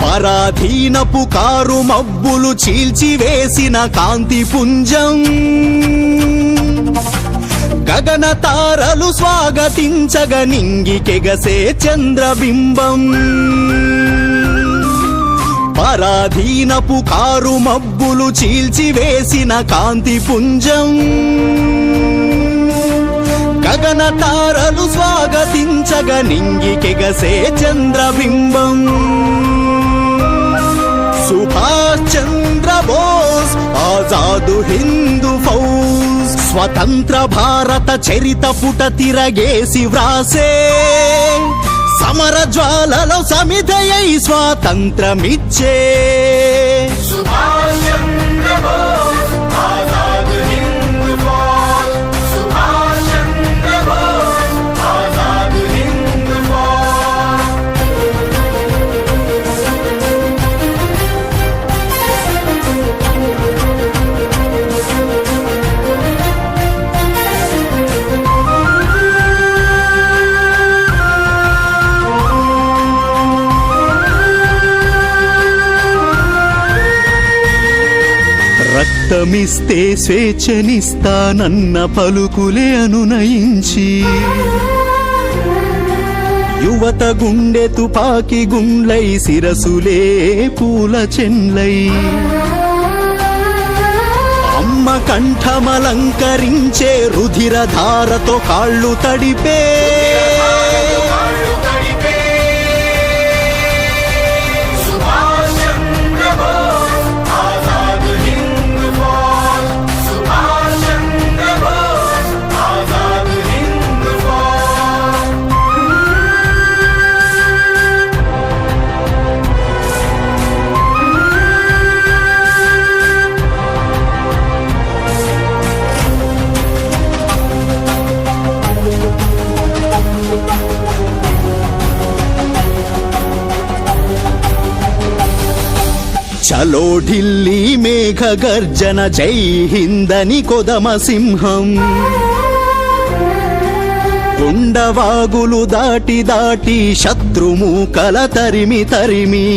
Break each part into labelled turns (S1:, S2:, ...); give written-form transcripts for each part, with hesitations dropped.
S1: పరాధీనపు car మబ్బులు చీల్చివేసిన కాంతి పుంజం, గగన తారలు స్వాగతించగ నింగికెగసే చంద్రబింబం. పరాధీనపు కారు మబ్బులు చీల్చివేసిన కాంతి పుంజం, గగన తారలు స్వాగతించగ నింగికెగసే చంద్రబింబం. సుభాష్ చంద్ర బోస్ ఆజాదు హిందూ ఫౌజ్, స్వతంత్ర భారత చరిత పుట తిరగేసి వ్రాసే, సమర జ్వాలలో సమిధయై స్వాతంత్రమిచ్చే. సుభాష్ చంద్ర బోస్ ఆజాదు హిందూ ఫౌజ్, సుభాష్ చంద్ర బోస్ ఆజాదు హిందూ ఫౌజ్. రక్తమిస్తే స్వేచ్ఛనిస్తానన్న పలుకులే అనునయించి, యువత గుండె తుపాకి గుండ్లై శిరసులే పూల చెన్లై, అమ్మ కంఠమలంకరించే రుధిరధారతో కాళ్ళు తడిపే, చలో ఢిల్లీ మేఘ గర్జన జై హిందని కొదమ సింహం, కొండవాగులు దాటి దాటి శత్రుమూకల తరిమి తరిమి,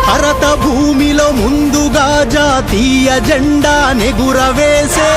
S1: భరత భూమిలో ముందుగా జాతీయ జెండా నెగురవేసే,